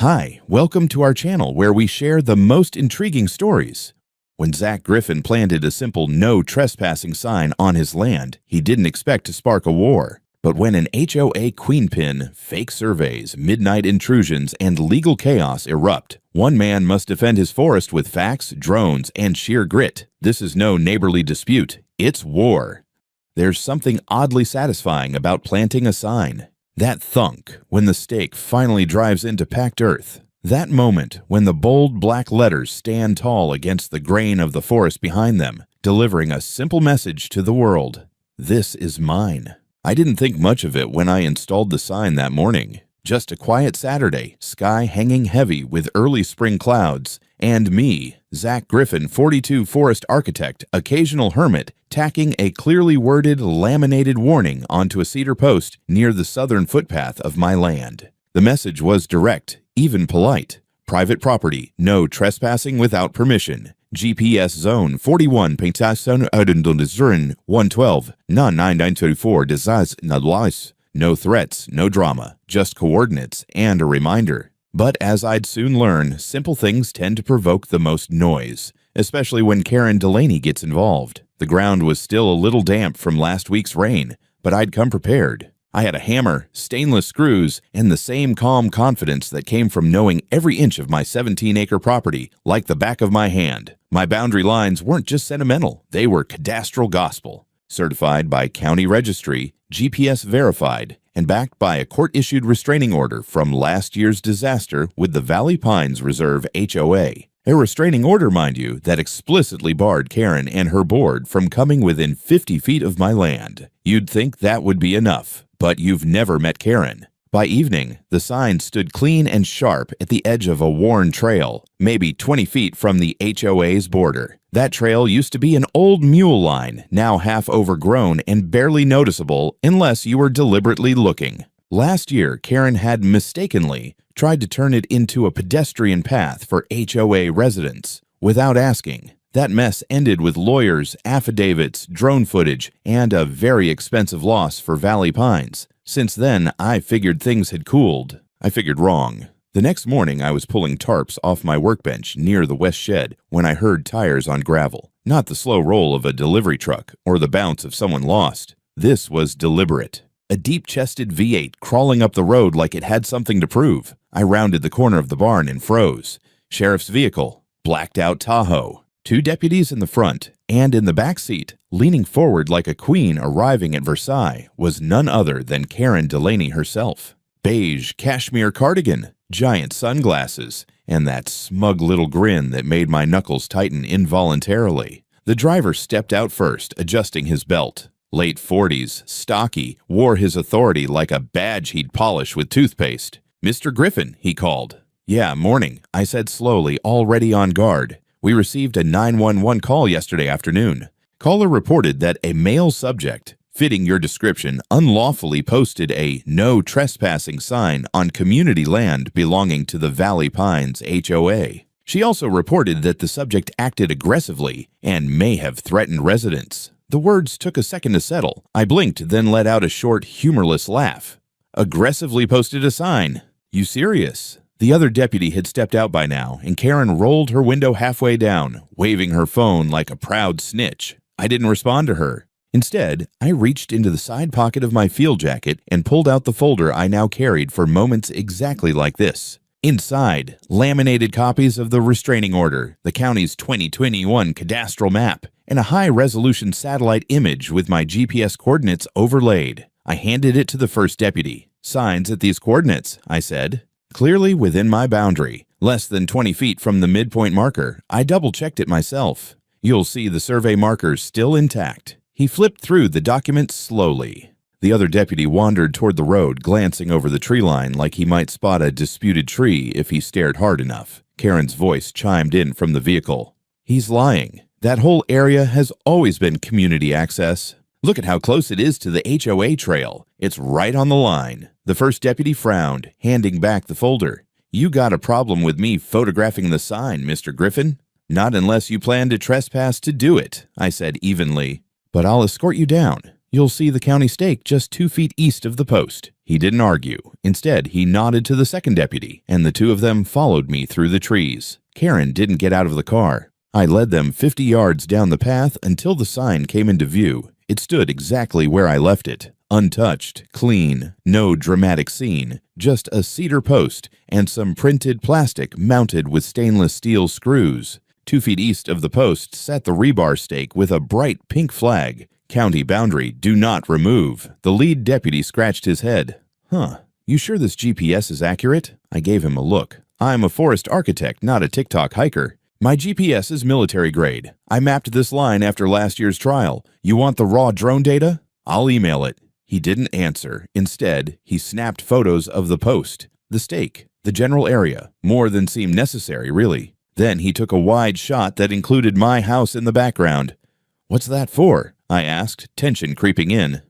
Hi, welcome to our channel where we share the most intriguing stories. When Zach Griffin planted a simple no trespassing sign on his land, he didn't expect to spark a war. But when an HOA queenpin, fake surveys, midnight intrusions, and legal chaos erupt, one man must defend his forest with facts, drones, and sheer grit. This is no neighborly dispute, it's war. There's something oddly satisfying about planting a sign. That thunk when the stake finally drives into packed earth. That moment when the bold black letters stand tall against the grain of the forest behind them, delivering a simple message to the world. This is mine. I didn't think much of it when I installed the sign that morning. Just a quiet Saturday, sky hanging heavy with early spring clouds, and me, Zach Griffin, 42 forest architect, occasional hermit, tacking a clearly worded, laminated warning onto a cedar post near the southern footpath of my land. The message was direct, even polite. Private property, no trespassing without permission. GPS zone 41 Pentasson 112 non-9934 desires nadwise. No threats, no drama, just coordinates and a reminder. But as I'd soon learn, simple things tend to provoke the most noise, especially when Karen Delaney gets involved. The ground was still a little damp from last week's rain, but I'd come prepared. I had a hammer, stainless screws, and the same calm confidence that came from knowing every inch of my 17-acre property like the back of my hand. My boundary lines weren't just sentimental, they were cadastral gospel. Certified by county registry, GPS verified, and backed by a court-issued restraining order from last year's disaster with the Valley Pines Reserve HOA. A restraining order, mind you, that explicitly barred Karen and her board from coming within 50 feet of my land. You'd think that would be enough, but you've never met Karen. By evening, the sign stood clean and sharp at the edge of a worn trail, maybe 20 feet from the HOA's border. That trail used to be an old mule line, now half overgrown and barely noticeable unless you were deliberately looking. Last year, Karen had mistakenly tried to turn it into a pedestrian path for HOA residents without asking. That mess ended with lawyers, affidavits, drone footage, and a very expensive loss for Valley Pines. Since then, I figured things had cooled. I figured wrong. The next morning, I was pulling tarps off my workbench near the west shed when I heard tires on gravel. Not the slow roll of a delivery truck or the bounce of someone lost. This was deliberate. A deep-chested V8 crawling up the road like it had something to prove. I rounded the corner of the barn and froze. Sheriff's vehicle. Blacked-out Tahoe. 2 deputies in the front, and in the back seat, leaning forward like a queen arriving at Versailles, was none other than Karen Delaney herself. Beige cashmere cardigan, giant sunglasses, and that smug little grin that made my knuckles tighten involuntarily. The driver stepped out first, adjusting his belt. Late 40s, stocky, wore his authority like a badge he'd polish with toothpaste. "Mr. Griffin," he called. "Yeah, morning," I said slowly, already on guard. "We received a 911 call yesterday afternoon. Caller reported that a male subject, fitting your description, unlawfully posted a no trespassing sign on community land belonging to the Valley Pines HOA. She also reported that the subject acted aggressively and may have threatened residents." The words took a second to settle. I blinked, then let out a short, humorless laugh. "Aggressively posted a sign? You serious?" The other deputy had stepped out by now, and Karen rolled her window halfway down, waving her phone like a proud snitch. I didn't respond to her. Instead, I reached into the side pocket of my field jacket and pulled out the folder I now carried for moments exactly like this. Inside, laminated copies of the restraining order, the county's 2021 cadastral map, and a high-resolution satellite image with my GPS coordinates overlaid. I handed it to the first deputy. "Signs at these coordinates," I said. Clearly within my boundary, less than 20 feet from the midpoint marker. I double-checked it myself. "You'll see the survey markers still intact." He flipped through the document slowly. The other deputy wandered toward the road, glancing over the tree line like he might spot a disputed tree if he stared hard enough. Karen's voice chimed in from the vehicle. "He's lying. That whole area has always been community access. Look at how close it is to the HOA trail. It's right on the line." The first deputy frowned, handing back the folder. "You got a problem with me photographing the sign, Mr. Griffin?" "Not unless you plan to trespass to do it," I said evenly. "But I'll escort you down. You'll see the county stake just 2 feet east of the post." He didn't argue. Instead, he nodded to the second deputy, and the two of them followed me through the trees. Karen didn't get out of the car. I led them 50 yards down the path until the sign came into view. It stood exactly where I left it. Untouched, clean, no dramatic scene, just a cedar post and some printed plastic mounted with stainless steel screws. 2 feet east of the post sat the rebar stake with a bright pink flag. "County boundary, do not remove." The lead deputy scratched his head. You sure this GPS is accurate?" I gave him a look. "I'm a forest architect, not a TikTok hiker. My GPS is military grade. I mapped this line after last year's trial. You want the raw drone data? I'll email it." He didn't answer. Instead, he snapped photos of the post, the stake, the general area, more than seemed necessary, really. Then he took a wide shot that included my house in the background. "What's that for?" I asked, tension creeping in.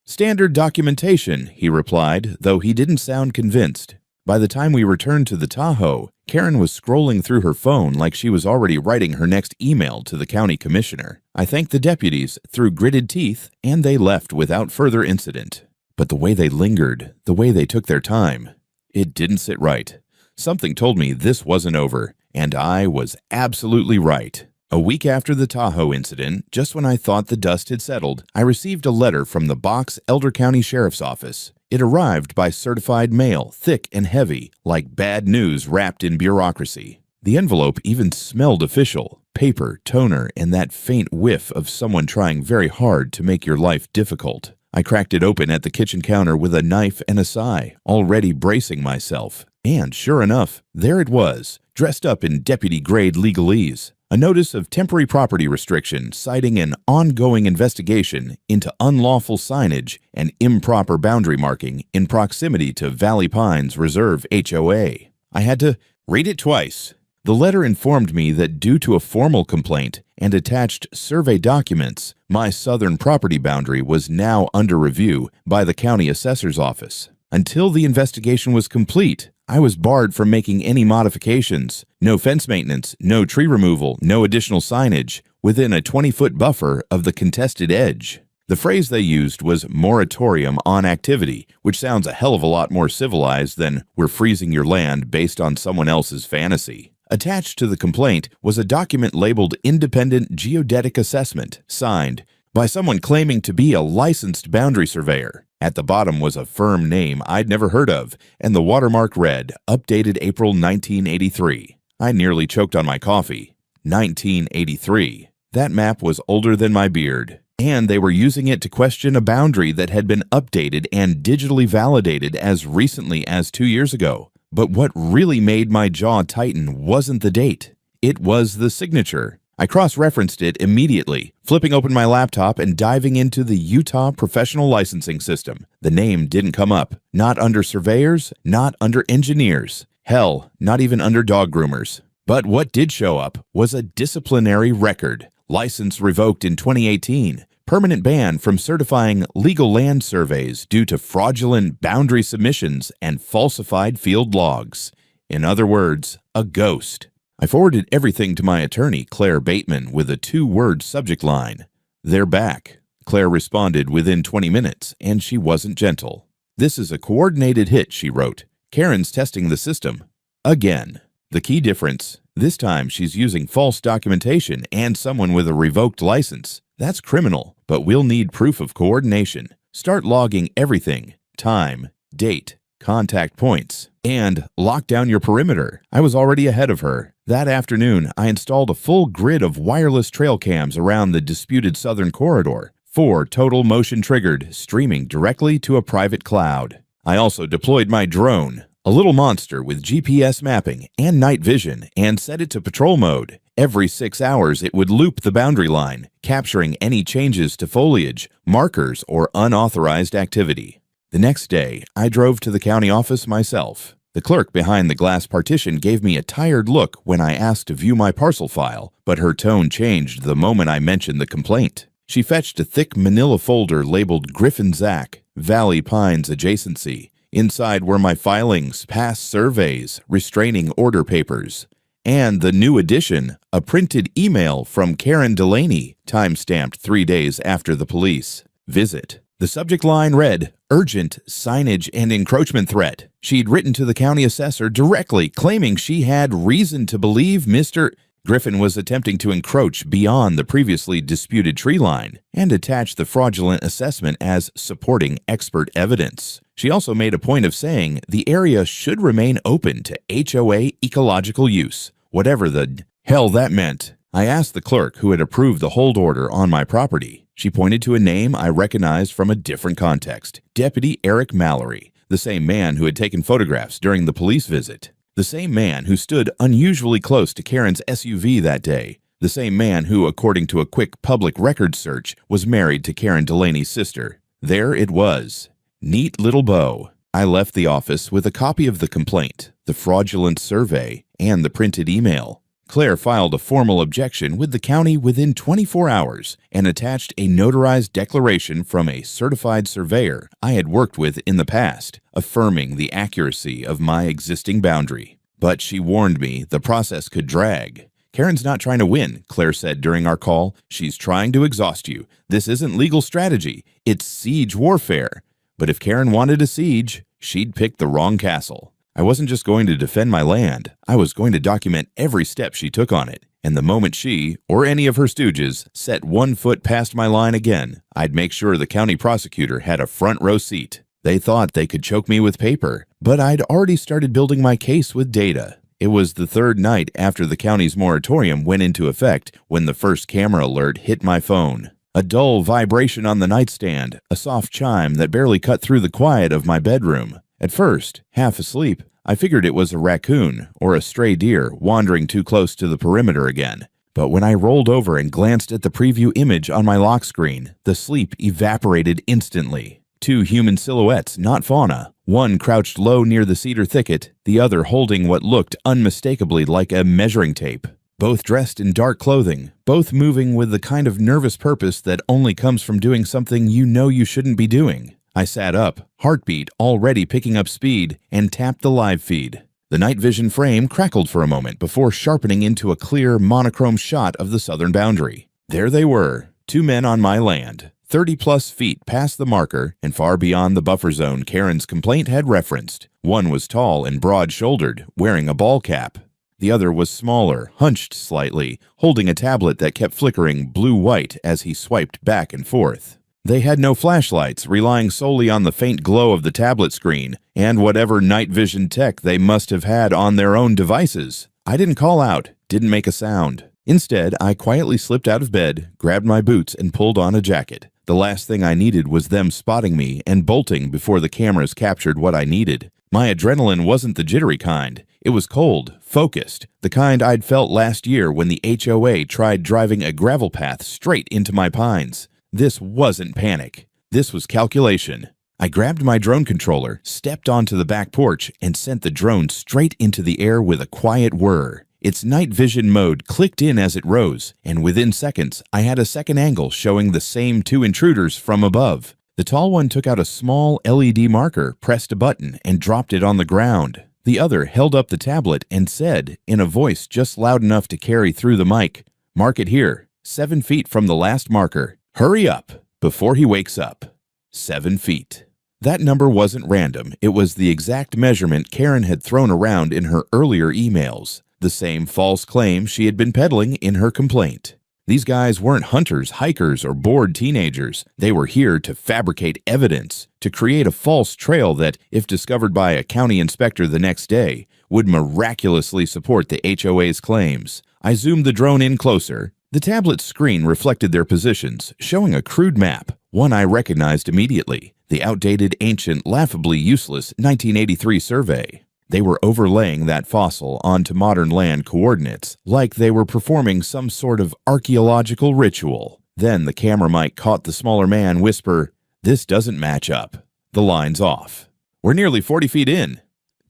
"Standard documentation," he replied, though he didn't sound convinced. By the time we returned to the Tahoe, Karen was scrolling through her phone like she was already writing her next email to the county commissioner. I thanked the deputies through gritted teeth, and they left without further incident. But the way they lingered, the way they took their time, it didn't sit right. Something told me this wasn't over, and I was absolutely right. A week after the Tahoe incident, just when I thought the dust had settled, I received a letter from the Box Elder County Sheriff's Office. It arrived by certified mail, thick and heavy, like bad news wrapped in bureaucracy. The envelope even smelled official. Paper, toner, and that faint whiff of someone trying very hard to make your life difficult. I cracked it open at the kitchen counter with a knife and a sigh, already bracing myself. And sure enough, there it was, dressed up in deputy-grade legalese. A notice of temporary property restriction citing an ongoing investigation into unlawful signage and improper boundary marking in proximity to Valley Pines Reserve HOA. I had to read it twice. The letter informed me that due to a formal complaint and attached survey documents, my southern property boundary was now under review by the county assessor's office. Until the investigation was complete, I was barred from making any modifications. No fence maintenance, no tree removal, no additional signage, within a 20-foot buffer of the contested edge. The phrase they used was moratorium on activity, which sounds a hell of a lot more civilized than "we're freezing your land based on someone else's fantasy." Attached to the complaint was a document labeled Independent Geodetic Assessment, signed by someone claiming to be a licensed boundary surveyor. At the bottom was a firm name I'd never heard of, and the watermark read, "Updated April 1983. I nearly choked on my coffee. 1983. That map was older than my beard. And they were using it to question a boundary that had been updated and digitally validated as recently as 2 years ago. But what really made my jaw tighten wasn't the date. It was the signature. I cross-referenced it immediately, flipping open my laptop and diving into the Utah Professional Licensing System. The name didn't come up. Not under surveyors, not under engineers. Hell, not even under dog groomers. But what did show up was a disciplinary record. License revoked in 2018. Permanent ban from certifying legal land surveys due to fraudulent boundary submissions and falsified field logs. In other words, a ghost. I forwarded everything to my attorney, Claire Bateman, with a 2-word subject line. "They're back." Claire responded within 20 minutes, and she wasn't gentle. "This is a coordinated hit," she wrote. "Karen's testing the system. Again. The key difference, this time she's using false documentation and someone with a revoked license. That's criminal, but we'll need proof of coordination. Start logging everything. Time, date, contact points, and lock down your perimeter." I was already ahead of her. That afternoon, I installed a full grid of wireless trail cams around the disputed southern corridor, 4 total motion triggered, streaming directly to a private cloud. I also deployed my drone, a little monster with GPS mapping and night vision, and set it to patrol mode. Every 6 hours, it would loop the boundary line, capturing any changes to foliage, markers, or unauthorized activity. The next day, I drove to the county office myself. The clerk behind the glass partition gave me a tired look when I asked to view my parcel file, but her tone changed the moment I mentioned the complaint. She fetched a thick manila folder labeled Griffin Zach, Valley Pines Adjacency. Inside were my filings, past surveys, restraining order papers, and the new addition, a printed email from Karen Delaney, time-stamped 3 days after the police visit. The subject line read, "Urgent signage and encroachment threat." She'd written to the county assessor directly, claiming she had reason to believe Mr. Griffin was attempting to encroach beyond the previously disputed tree line, and attached the fraudulent assessment as supporting expert evidence. She also made a point of saying the area should remain open to HOA ecological use, whatever the hell that meant. I asked the clerk who had approved the hold order on my property. She pointed to a name I recognized from a different context, Deputy Eric Mallory, the same man who had taken photographs during the police visit. The same man who stood unusually close to Karen's SUV that day. The same man who, according to a quick public records search, was married to Karen Delaney's sister. There it was. Neat little bow. I left the office with a copy of the complaint, the fraudulent survey, and the printed email. Claire filed a formal objection with the county within 24 hours and attached a notarized declaration from a certified surveyor I had worked with in the past, affirming the accuracy of my existing boundary. But she warned me the process could drag. "Karen's not trying to win," Claire said during our call. "She's trying to exhaust you. This isn't legal strategy. It's siege warfare. But if Karen wanted a siege, she'd pick the wrong castle. I wasn't just going to defend my land. I was going to document every step she took on it. And the moment she, or any of her stooges, set one foot past my line again, I'd make sure the county prosecutor had a front row seat. They thought they could choke me with paper, but I'd already started building my case with data. It was the third night after the county's moratorium went into effect when the first camera alert hit my phone. A dull vibration on the nightstand, a soft chime that barely cut through the quiet of my bedroom. At first, half asleep, I figured it was a raccoon or a stray deer wandering too close to the perimeter again. But when I rolled over and glanced at the preview image on my lock screen, the sleep evaporated instantly. Two human silhouettes, not fauna. One crouched low near the cedar thicket, the other holding what looked unmistakably like a measuring tape. Both dressed in dark clothing, both moving with the kind of nervous purpose that only comes from doing something you know you shouldn't be doing. I sat up, heartbeat already picking up speed, and tapped the live feed. The night vision frame crackled for a moment before sharpening into a clear, monochrome shot of the southern boundary. There they were, two men on my land, 30-plus feet past the marker and far beyond the buffer zone Karen's complaint had referenced. One was tall and broad-shouldered, wearing a ball cap. The other was smaller, hunched slightly, holding a tablet that kept flickering blue-white as he swiped back and forth. They had no flashlights, relying solely on the faint glow of the tablet screen and whatever night vision tech they must have had on their own devices. I didn't call out, didn't make a sound. Instead, I quietly slipped out of bed, grabbed my boots, and pulled on a jacket. The last thing I needed was them spotting me and bolting before the cameras captured what I needed. My adrenaline wasn't the jittery kind. It was cold, focused, the kind I'd felt last year when the HOA tried driving a gravel path straight into my pines. This wasn't panic. This was calculation. I grabbed my drone controller, stepped onto the back porch, and sent the drone straight into the air with a quiet whir. Its night vision mode clicked in as it rose, and within seconds, I had a second angle showing the same two intruders from above. The tall one took out a small LED marker, pressed a button, and dropped it on the ground. The other held up the tablet and said, in a voice just loud enough to carry through the mic, "Mark it here, 7 feet from the last marker. Hurry up, before he wakes up." 7 feet. That number wasn't random. It was the exact measurement Karen had thrown around in her earlier emails. The same false claim she had been peddling in her complaint. These guys weren't hunters, hikers, or bored teenagers. They were here to fabricate evidence, to create a false trail that, if discovered by a county inspector the next day, would miraculously support the HOA's claims. I zoomed the drone in closer. The tablet screen reflected their positions, showing a crude map, one I recognized immediately, the outdated, ancient, laughably useless 1983 survey. They were overlaying that fossil onto modern land coordinates, like they were performing some sort of archaeological ritual. Then the camera mic caught the smaller man whisper, "This doesn't match up. The line's off. We're nearly 40 feet in."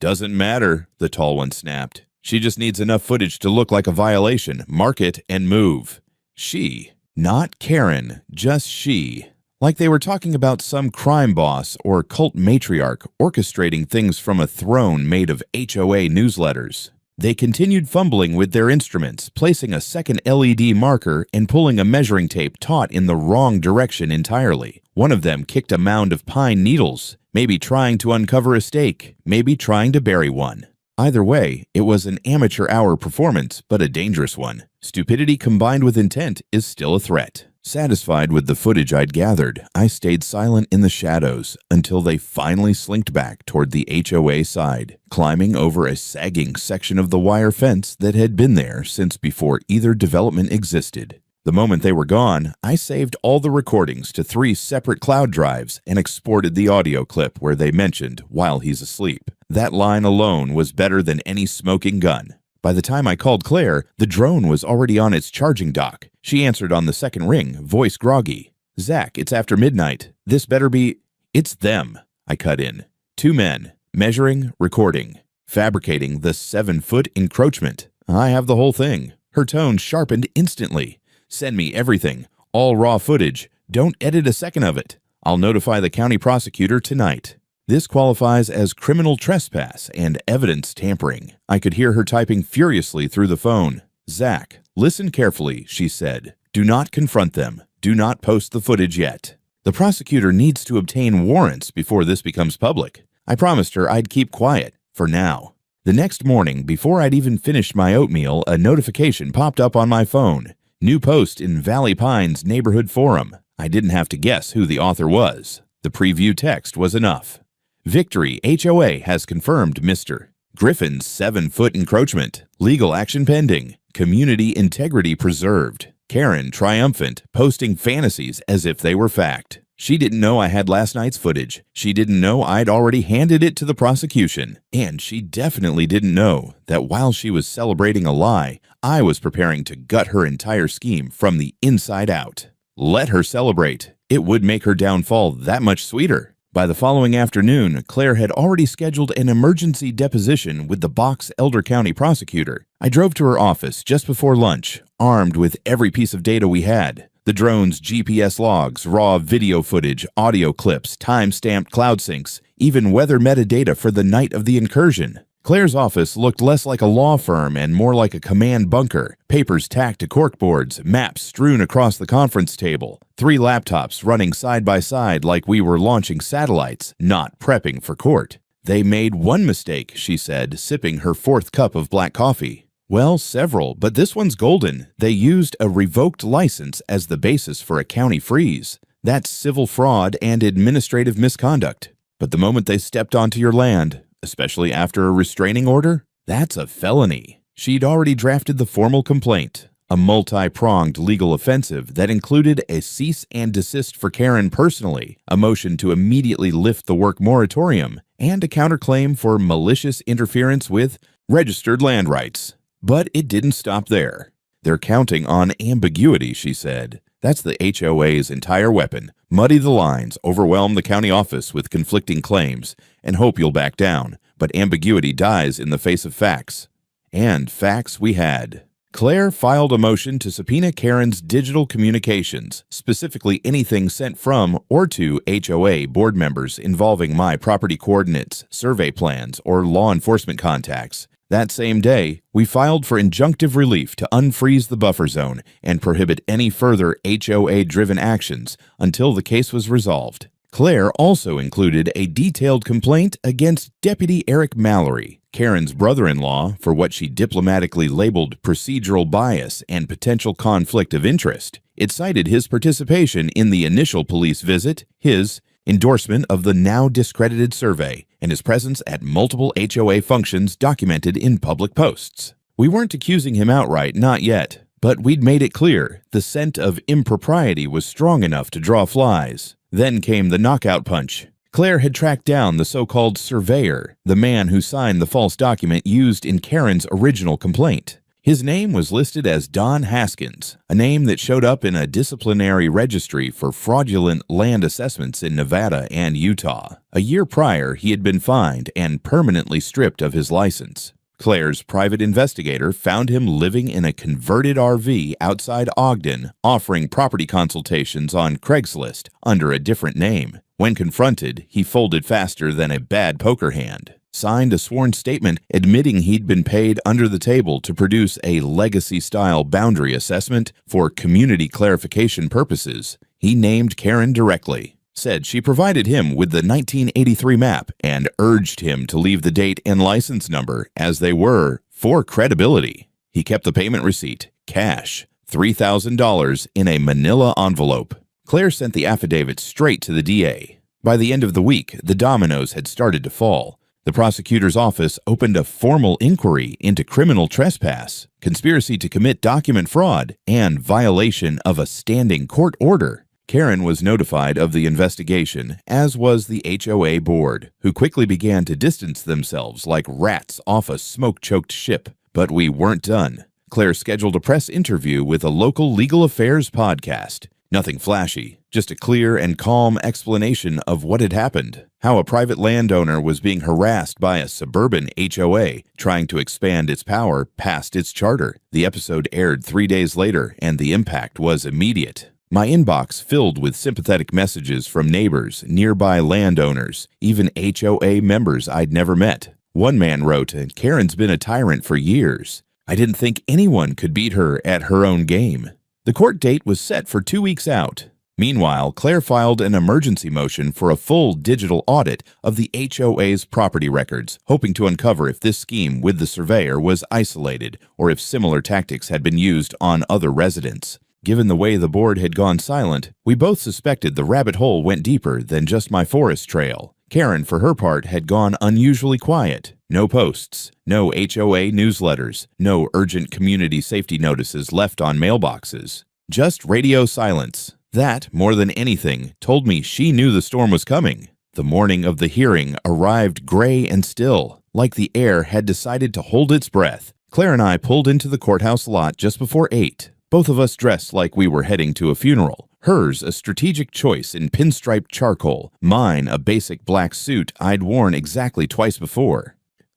"Doesn't matter," the tall one snapped. "She just needs enough footage to look like a violation. Mark it and move." She. Not Karen, just she. Like they were talking about some crime boss or cult matriarch orchestrating things from a throne made of HOA newsletters. They continued fumbling with their instruments, placing a second LED marker and pulling a measuring tape taut in the wrong direction entirely. One of them kicked a mound of pine needles, maybe trying to uncover a stake, maybe trying to bury one. Either way, it was an amateur hour performance, but a dangerous one. Stupidity combined with intent is still a threat. Satisfied with the footage I'd gathered, I stayed silent in the shadows until they finally slinked back toward the HOA side, climbing over a sagging section of the wire fence that had been there since before either development existed. The moment they were gone, I saved all the recordings to 3 separate cloud drives and exported the audio clip where they mentioned "while he's asleep." That line alone was better than any smoking gun. By the time I called Claire, the drone was already on its charging dock. She answered on the second ring, voice groggy. "Zach, it's after midnight. This better be—" "It's them," I cut in. 2 men, measuring, recording, fabricating the 7-foot encroachment. I have the whole thing. Her tone sharpened instantly. "Send me everything, all raw footage. Don't edit a second of it. I'll notify the county prosecutor tonight." This qualifies as criminal trespass and evidence tampering. I could hear her typing furiously through the phone. "Zach, listen carefully," she said. "Do not confront them. Do not post the footage yet. The prosecutor needs to obtain warrants before this becomes public." I promised her I'd keep quiet, for now. The next morning, before I'd even finished my oatmeal, a notification popped up on my phone. New post in Valley Pines neighborhood forum. I didn't have to guess who the author was. The preview text was enough. "Victory HOA has confirmed Mr. Griffin's 7-foot encroachment. Legal action pending. Community integrity preserved. Karen triumphant, posting fantasies as if they were fact." She didn't know I had last night's footage. She didn't know I'd already handed it to the prosecution. And she definitely didn't know that while she was celebrating a lie, I was preparing to gut her entire scheme from the inside out. Let her celebrate. It would make her downfall that much sweeter. By the following afternoon, Claire had already scheduled an emergency deposition with the Box Elder County prosecutor. I drove to her office just before lunch, armed with every piece of data we had. The drone's GPS logs, raw video footage, audio clips, time-stamped cloud syncs, even weather metadata for the night of the incursion. Claire's office looked less like a law firm and more like a command bunker. Papers tacked to corkboards, maps strewn across the conference table, 3 laptops running side by side like we were launching satellites, not prepping for court. "They made one mistake," she said, sipping her 4th cup of black coffee. "Well, several, but this one's golden. They used a revoked license as the basis for a county freeze. That's civil fraud and administrative misconduct. But the moment they stepped onto your land, especially after a restraining order, that's a felony." She'd already drafted the formal complaint, a multi-pronged legal offensive that included a cease and desist for Karen personally, a motion to immediately lift the work moratorium, and a counterclaim for malicious interference with registered land rights. But it didn't stop there. "They're counting on ambiguity," she said. "That's the HOA's entire weapon. Muddy the lines, overwhelm the county office with conflicting claims, and hope you'll back down. But ambiguity dies in the face of facts." And facts we had. Claire filed a motion to subpoena Karen's digital communications, specifically anything sent from or to HOA board members involving my property coordinates, survey plans, or law enforcement contacts. That same day, we filed for injunctive relief to unfreeze the buffer zone and prohibit any further HOA-driven actions until the case was resolved. Claire also included a detailed complaint against Deputy Eric Mallory, Karen's brother-in-law, for what she diplomatically labeled procedural bias and potential conflict of interest. It cited his participation in the initial police visit, his endorsement of the now discredited survey, and his presence at multiple HOA functions documented in public posts. We weren't accusing him outright, not yet, but we'd made it clear the scent of impropriety was strong enough to draw flies. Then came the knockout punch. Claire had tracked down the so-called surveyor, the man who signed the false document used in Karen's original complaint. His name was listed as Don Haskins, a name that showed up in a disciplinary registry for fraudulent land assessments in Nevada and Utah. A year prior, he had been fined and permanently stripped of his license. Claire's private investigator found him living in a converted RV outside Ogden, offering property consultations on Craigslist under a different name. When confronted, he folded faster than a bad poker hand. signed a sworn statement admitting he'd been paid under the table to produce a legacy-style boundary assessment for community clarification purposes. He named Karen directly, said she provided him with the 1983 map, and urged him to leave the date and license number as they were for credibility. He kept the payment receipt, cash, $3,000 in a manila envelope. Claire sent the affidavit straight to the DA. By the end of the week, the dominoes had started to fall. The prosecutor's office opened a formal inquiry into criminal trespass, conspiracy to commit document fraud, and violation of a standing court order. Karen was notified of the investigation, as was the HOA board, who quickly began to distance themselves like rats off a smoke-choked ship. But we weren't done. Claire scheduled a press interview with a local legal affairs podcast. Nothing flashy, just a clear and calm explanation of what had happened, how a private landowner was being harassed by a suburban HOA trying to expand its power past its charter. The episode aired 3 days later, and the impact was immediate. My inbox filled with sympathetic messages from neighbors, nearby landowners, even HOA members I'd never met. One man wrote, "Karen's been a tyrant for years. I didn't think anyone could beat her at her own game." The court date was set for 2 weeks out. Meanwhile, Claire filed an emergency motion for a full digital audit of the HOA's property records, hoping to uncover if this scheme with the surveyor was isolated or if similar tactics had been used on other residents. Given the way the board had gone silent, we both suspected the rabbit hole went deeper than just my forest trail. Karen, for her part, had gone unusually quiet. No posts, no HOA newsletters, no urgent community safety notices left on mailboxes. Just radio silence. That, more than anything, told me she knew the storm was coming. The morning of the hearing arrived gray and still, like the air had decided to hold its breath. Claire and I pulled into the courthouse lot just before 8. Both of us dressed like we were heading to a funeral. Hers a strategic choice in pinstriped charcoal, mine a basic black suit I'd worn exactly twice before.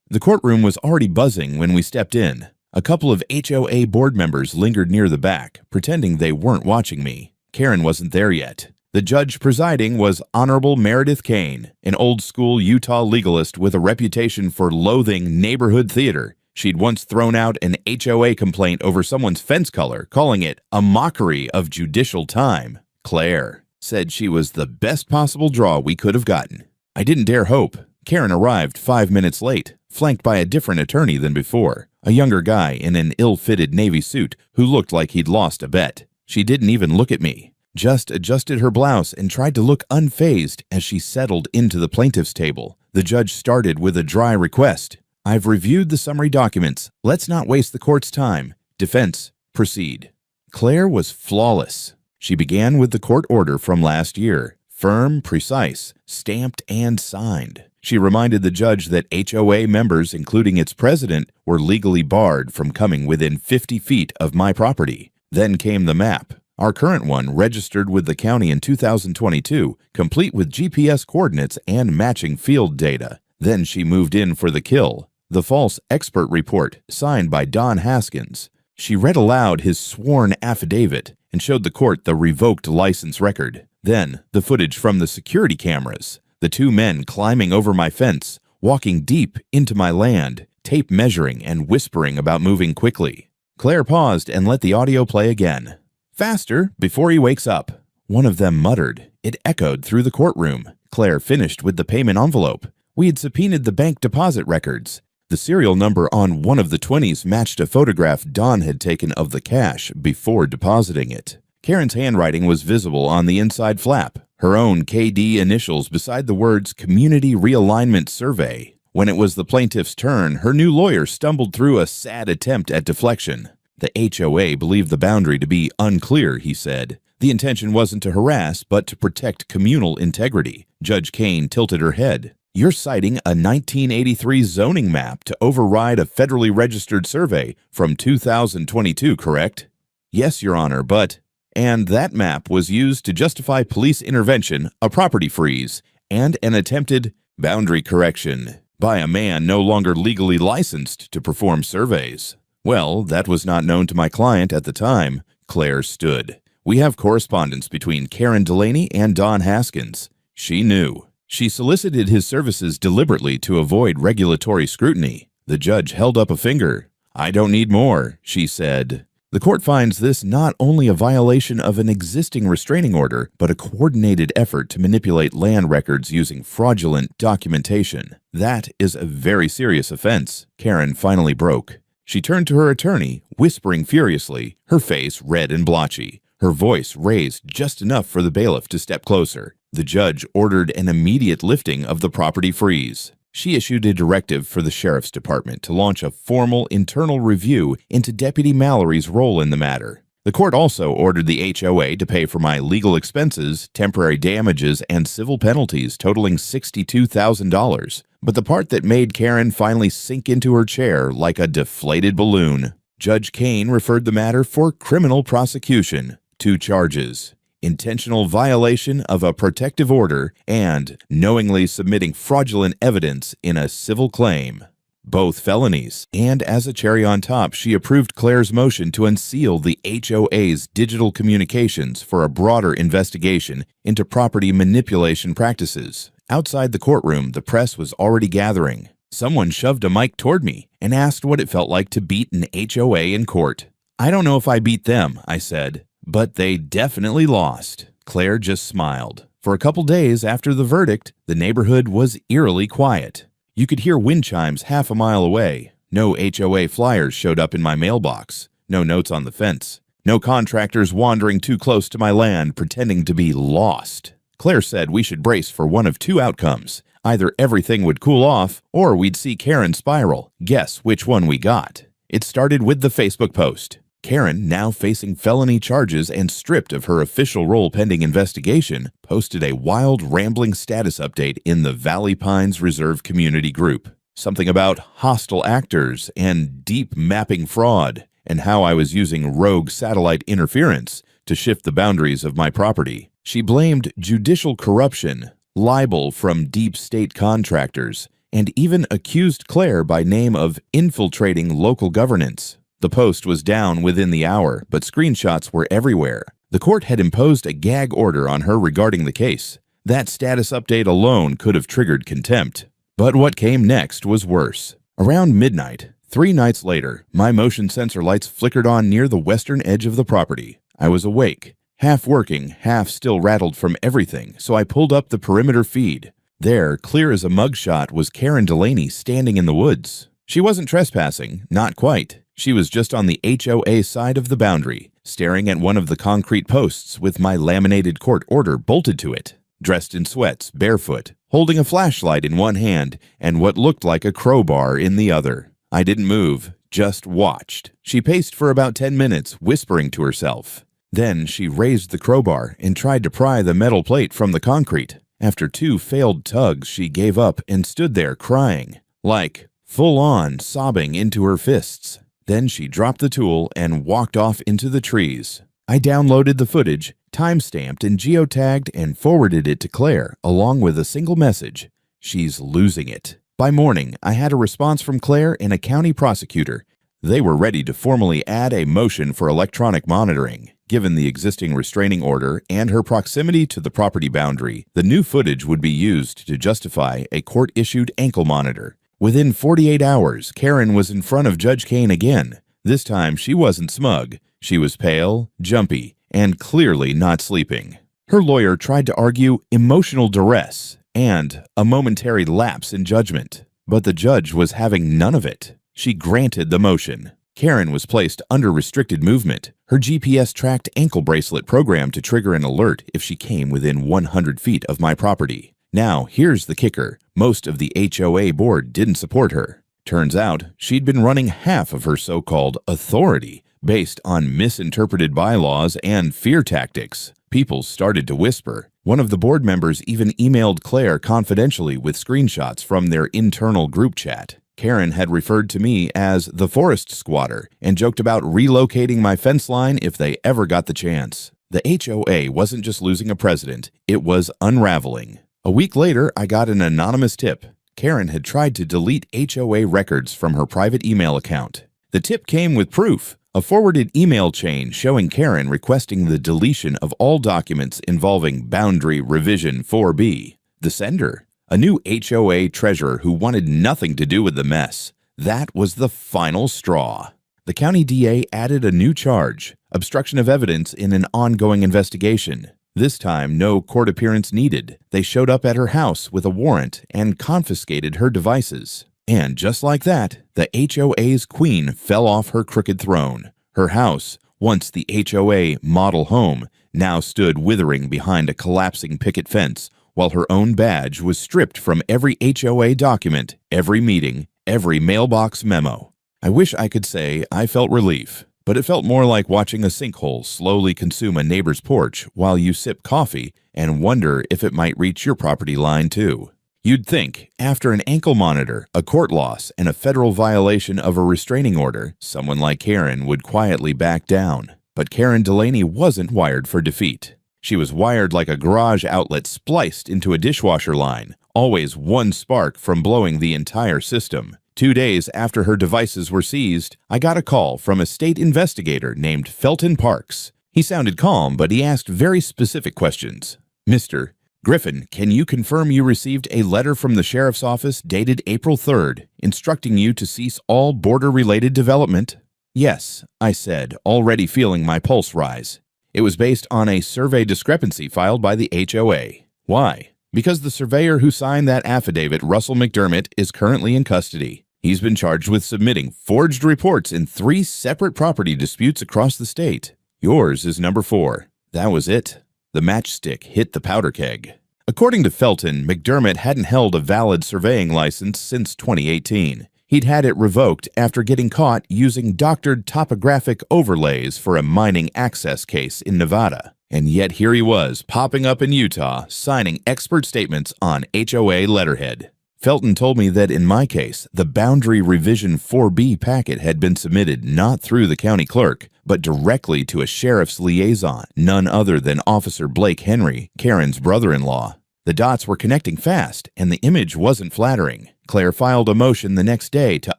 The courtroom was already buzzing when we stepped in. A couple of HOA board members lingered near the back, pretending they weren't watching me. Karen wasn't there yet. The judge presiding was Honorable Meredith Kane, an old-school Utah legalist with a reputation for loathing neighborhood theater. She'd once thrown out an HOA complaint over someone's fence color, calling it a mockery of judicial time. Claire said she was the best possible draw we could have gotten. I didn't dare hope. Karen arrived 5 minutes late, flanked by a different attorney than before, a younger guy in an ill-fitted navy suit who looked like he'd lost a bet. She didn't even look at me, just adjusted her blouse and tried to look unfazed as she settled into the plaintiff's table. The judge started with a dry request. "I've reviewed the summary documents. Let's not waste the court's time. Defense, proceed." Claire was flawless. She began with the court order from last year, firm, precise, stamped, and signed. She reminded the judge that HOA members, including its president, were legally barred from coming within 50 feet of my property. Then came the map, our current one registered with the county in 2022, complete with GPS coordinates and matching field data. Then she moved in for the kill, the false expert report signed by Don Haskins. She read aloud his sworn affidavit and showed the court the revoked license record. Then the footage from the security cameras, the 2 men climbing over my fence, walking deep into my land, tape measuring and whispering about moving quickly. Claire paused and let the audio play again. "Faster, before he wakes up," one of them muttered. It echoed through the courtroom. Claire finished with the payment envelope. We had subpoenaed the bank deposit records. The serial number on one of the 20s matched a photograph Don had taken of the cash before depositing it. Karen's handwriting was visible on the inside flap, her own KD initials beside the words Community Realignment Survey. When it was the plaintiff's turn, her new lawyer stumbled through a sad attempt at deflection. The HOA believed the boundary to be unclear, he said. The intention wasn't to harass, but to protect communal integrity. Judge Kane tilted her head. "You're citing a 1983 zoning map to override a federally registered survey from 2022, correct?" "Yes, Your Honor, but..." "And that map was used to justify police intervention, a property freeze, and an attempted boundary correction by a man no longer legally licensed to perform surveys." "Well, that was not known to my client at the time." Claire stood. "We have correspondence between Karen Delaney and Don Haskins. She knew." She solicited his services deliberately to avoid regulatory scrutiny. The judge held up a finger. "I don't need more," she said. The court finds this not only a violation of an existing restraining order, but a coordinated effort to manipulate land records using fraudulent documentation. That is a very serious offense. Karen finally broke. She turned to her attorney, whispering furiously, her face red and blotchy, her voice raised just enough for the bailiff to step closer. The judge ordered an immediate lifting of the property freeze. She issued a directive for the sheriff's department to launch a formal internal review into Deputy Mallory's role in the matter. The court also ordered the HOA to pay for my legal expenses, temporary damages, and civil penalties totaling $62,000. But the part that made Karen finally sink into her chair like a deflated balloon. Judge Kane referred the matter for criminal prosecution. 2 charges: intentional violation of a protective order and knowingly submitting fraudulent evidence in a civil claim. Both felonies. And as a cherry on top, she approved Claire's motion to unseal the HOA's digital communications for a broader investigation into property manipulation practices. Outside the courtroom, the press was already gathering. Someone shoved a mic toward me and asked what it felt like to beat an HOA in court. "I don't know if I beat them," I said, "but they definitely lost." Claire just smiled. For a couple days after the verdict, the neighborhood was eerily quiet. You could hear wind chimes half a mile away. No HOA flyers showed up in my mailbox. No notes on the fence. No contractors wandering too close to my land pretending to be lost. Claire said we should brace for one of 2 outcomes. Either everything would cool off, or we'd see Karen spiral. Guess which one we got. It started with the Facebook post. Karen, now facing felony charges and stripped of her official role pending investigation, posted a wild, rambling status update in the Valley Pines Reserve Community Group. Something about hostile actors and deep mapping fraud, and how I was using rogue satellite interference to shift the boundaries of my property. She blamed judicial corruption, libel from deep state contractors, and even accused Claire by name of infiltrating local governance. The post was down within the hour, but screenshots were everywhere. The court had imposed a gag order on her regarding the case. That status update alone could have triggered contempt. But what came next was worse. Around midnight, 3 nights later, my motion sensor lights flickered on near the western edge of the property. I was awake, half working, half still rattled from everything, so I pulled up the perimeter feed. There, clear as a mugshot, was Karen Delaney standing in the woods. She wasn't trespassing, not quite. She was just on the HOA side of the boundary, staring at one of the concrete posts with my laminated court order bolted to it. Dressed in sweats, barefoot, holding a flashlight in one hand and what looked like a crowbar in the other. I didn't move, just watched. She paced for about 10 minutes, whispering to herself. Then she raised the crowbar and tried to pry the metal plate from the concrete. After 2 failed tugs, she gave up and stood there crying, like full-on sobbing into her fists. Then she dropped the tool and walked off into the trees. I downloaded the footage, time-stamped and geotagged, and forwarded it to Claire, along with a single message. She's losing it. By morning, I had a response from Claire and a county prosecutor. They were ready to formally add a motion for electronic monitoring. Given the existing restraining order and her proximity to the property boundary, the new footage would be used to justify a court-issued ankle monitor. Within 48 hours, Karen was in front of Judge Kane again. This time, she wasn't smug. She was pale, jumpy, and clearly not sleeping. Her lawyer tried to argue emotional duress and a momentary lapse in judgment, but the judge was having none of it. She granted the motion. Karen was placed under restricted movement, her GPS-tracked ankle bracelet programmed to trigger an alert if she came within 100 feet of my property. Now, here's the kicker. Most of the HOA board didn't support her. Turns out, she'd been running half of her so-called authority based on misinterpreted bylaws and fear tactics. People started to whisper. One of the board members even emailed Claire confidentially with screenshots from their internal group chat. Karen had referred to me as the forest squatter and joked about relocating my fence line if they ever got the chance. The HOA wasn't just losing a president, it was unraveling. A week later, I got an anonymous tip. Karen had tried to delete HOA records from her private email account. The tip came with proof, a forwarded email chain showing Karen requesting the deletion of all documents involving Boundary Revision 4B. The sender, a new HOA treasurer who wanted nothing to do with the mess. That was the final straw. The county DA added a new charge, obstruction of evidence in an ongoing investigation. This time, no court appearance needed. They showed up at her house with a warrant and confiscated her devices. And just like that, the HOA's queen fell off her crooked throne. Her house, once the HOA model home, now stood withering behind a collapsing picket fence, while her own badge was stripped from every HOA document, every meeting, every mailbox memo. I wish I could say I felt relief, but it felt more like watching a sinkhole slowly consume a neighbor's porch while you sip coffee and wonder if it might reach your property line too. You'd think, after an ankle monitor, a court loss, and a federal violation of a restraining order, someone like Karen would quietly back down. But Karen Delaney wasn't wired for defeat. She was wired like a garage outlet spliced into a dishwasher line, always one spark from blowing the entire system. 2 days after her devices were seized, I got a call from a state investigator named Felton Parks. He sounded calm, but he asked very specific questions. Mr. Griffin, can you confirm you received a letter from the sheriff's office dated April 3rd, instructing you to cease all border-related development? Yes, I said, already feeling my pulse rise. It was based on a survey discrepancy filed by the HOA. Why? Because the surveyor who signed that affidavit, Russell McDermott, is currently in custody. He's been charged with submitting forged reports in 3 separate property disputes across the state. Yours is number 4. That was it. The matchstick hit the powder keg. According to Felton, McDermott hadn't held a valid surveying license since 2018. He'd had it revoked after getting caught using doctored topographic overlays for a mining access case in Nevada. And yet here he was, popping up in Utah, signing expert statements on HOA letterhead. Felton told me that in my case, the Boundary Revision 4B packet had been submitted not through the county clerk, but directly to a sheriff's liaison, none other than Officer Blake Henry, Karen's brother-in-law. The dots were connecting fast, and the image wasn't flattering. Claire filed a motion the next day to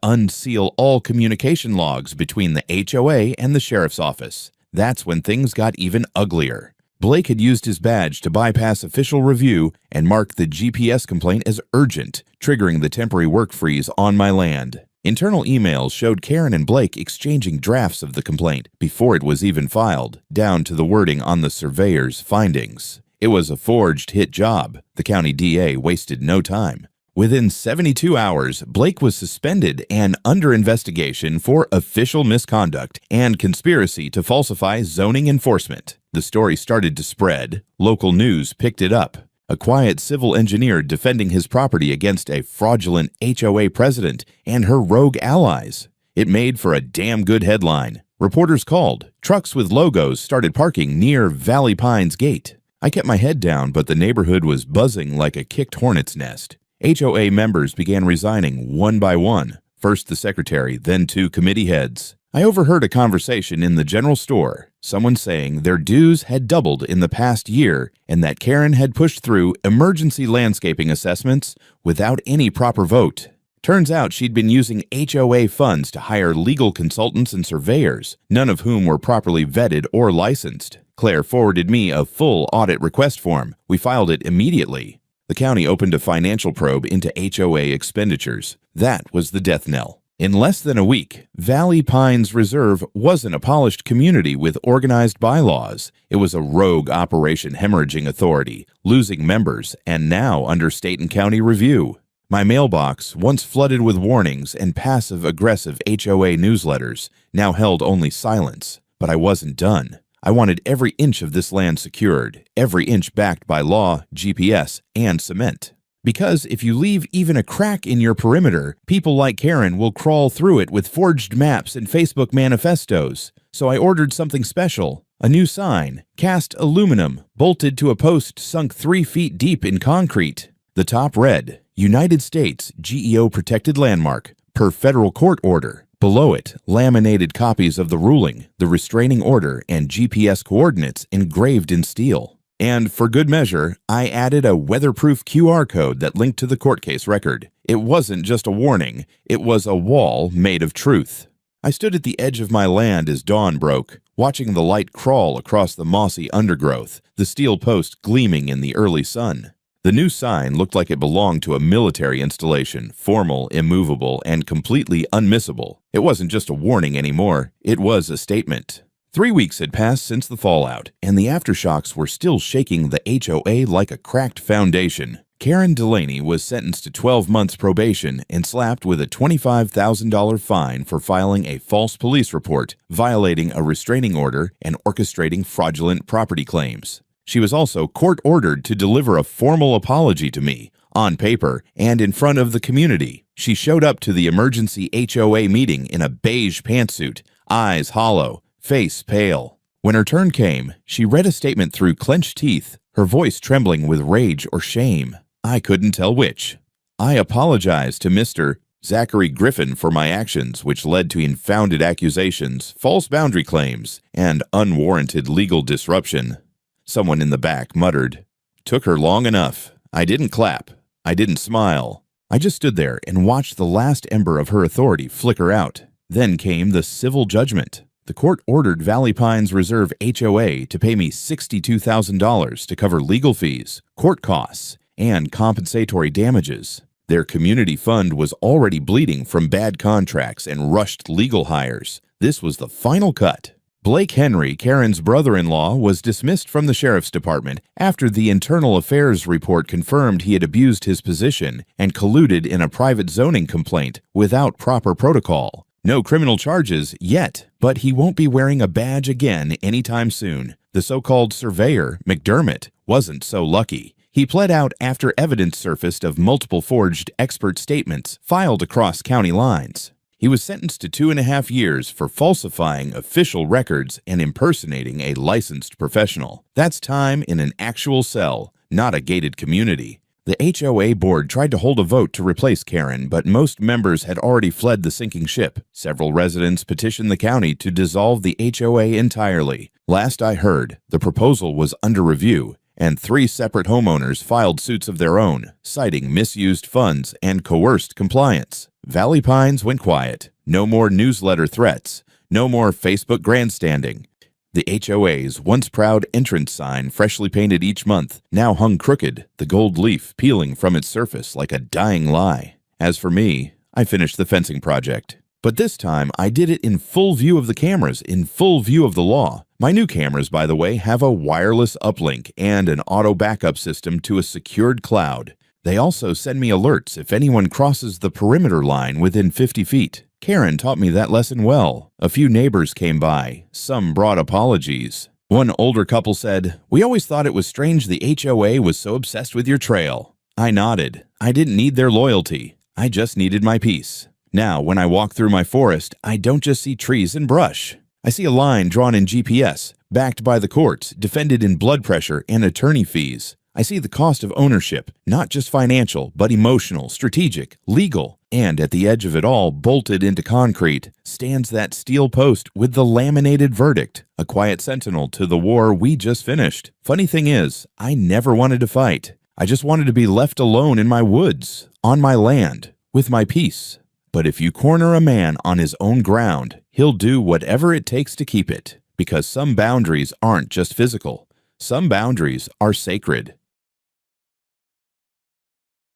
unseal all communication logs between the HOA and the sheriff's office. That's when things got even uglier. Blake had used his badge to bypass official review and mark the GPS complaint as urgent, triggering the temporary work freeze on my land. Internal emails showed Karen and Blake exchanging drafts of the complaint before it was even filed, down to the wording on the surveyor's findings. It was a forged hit job. The county DA wasted no time. Within 72 hours, Blake was suspended and under investigation for official misconduct and conspiracy to falsify zoning enforcement. The story started to spread. Local news picked it up. A quiet civil engineer defending his property against a fraudulent HOA president and her rogue allies. It made for a damn good headline. Reporters called. Trucks with logos started parking near Valley Pines Gate. I kept my head down, but the neighborhood was buzzing like a kicked hornet's nest. HOA members began resigning one by one, first the secretary, then 2 committee heads. I overheard a conversation in the general store, someone saying their dues had doubled in the past year and that Karen had pushed through emergency landscaping assessments without any proper vote. Turns out she'd been using HOA funds to hire legal consultants and surveyors, none of whom were properly vetted or licensed. Claire forwarded me a full audit request form. We filed it immediately. The county opened a financial probe into HOA expenditures. That was the death knell. In less than a week, Valley Pines Reserve wasn't a polished community with organized bylaws. It was a rogue operation hemorrhaging authority, losing members, and now under state and county review. My mailbox, once flooded with warnings and passive-aggressive HOA newsletters, now held only silence. But I wasn't done. I wanted every inch of this land secured, every inch backed by law, GPS, and cement. Because if you leave even a crack in your perimeter, people like Karen will crawl through it with forged maps and Facebook manifestos. So I ordered something special, a new sign, cast aluminum, bolted to a post sunk 3 feet deep in concrete. The top read, United States GEO Protected Landmark, per federal court order. Below it, laminated copies of the ruling, the restraining order, and GPS coordinates engraved in steel. And for good measure, I added a weatherproof QR code that linked to the court case record. It wasn't just a warning, it was a wall made of truth. I stood at the edge of my land as dawn broke, watching the light crawl across the mossy undergrowth, the steel post gleaming in the early sun. The new sign looked like it belonged to a military installation, formal, immovable, and completely unmissable. It wasn't just a warning anymore, it was a statement. 3 weeks had passed since the fallout, and the aftershocks were still shaking the HOA like a cracked foundation. Karen Delaney was sentenced to 12 months probation and slapped with a $25,000 fine for filing a false police report, violating a restraining order, and orchestrating fraudulent property claims. She was also court-ordered to deliver a formal apology to me, on paper and in front of the community. She showed up to the emergency HOA meeting in a beige pantsuit, eyes hollow, face pale. When her turn came, she read a statement through clenched teeth, her voice trembling with rage or shame. I couldn't tell which. I apologized to Mr. Zachary Griffin for my actions, which led to unfounded accusations, false boundary claims, and unwarranted legal disruption. Someone in the back muttered, "Took her long enough." I didn't clap. I didn't smile. I just stood there and watched the last ember of her authority flicker out. Then came the civil judgment. The court ordered Valley Pines Reserve HOA to pay me $62,000 to cover legal fees, court costs, and compensatory damages. Their community fund was already bleeding from bad contracts and rushed legal hires. This was the final cut. Blake Henry, Karen's brother-in-law, was dismissed from the sheriff's department after the internal affairs report confirmed he had abused his position and colluded in a private zoning complaint without proper protocol. No criminal charges yet, but he won't be wearing a badge again anytime soon. The so-called surveyor, McDermott, wasn't so lucky. He pled out after evidence surfaced of multiple forged expert statements filed across county lines. He was sentenced to 2.5 years for falsifying official records and impersonating a licensed professional. That's time in an actual cell, not a gated community. The HOA board tried to hold a vote to replace Karen, but most members had already fled the sinking ship. Several residents petitioned the county to dissolve the HOA entirely. Last I heard, the proposal was under review, and 3 separate homeowners filed suits of their own, citing misused funds and coerced compliance. Valley Pines went quiet. No more newsletter threats. No more Facebook grandstanding. The HOA's once proud entrance sign, freshly painted each month, now hung crooked, the gold leaf peeling from its surface like a dying lie. As for me, I finished the fencing project. But this time, I did it in full view of the cameras, in full view of the law. My new cameras, by the way, have a wireless uplink and an auto backup system to a secured cloud. They also send me alerts if anyone crosses the perimeter line within 50 feet. Karen taught me that lesson well. A few neighbors came by. Some brought apologies. One older couple said, "We always thought it was strange the HOA was so obsessed with your trail." I nodded. I didn't need their loyalty. I just needed my peace. Now, when I walk through my forest, I don't just see trees and brush. I see a line drawn in GPS, backed by the courts, defended in blood pressure and attorney fees. I see the cost of ownership, not just financial, but emotional, strategic, legal. And at the edge of it all, bolted into concrete, stands that steel post with the laminated verdict, a quiet sentinel to the war we just finished. Funny thing is, I never wanted to fight. I just wanted to be left alone in my woods, on my land, with my peace. But if you corner a man on his own ground, he'll do whatever it takes to keep it. Because some boundaries aren't just physical. Some boundaries are sacred.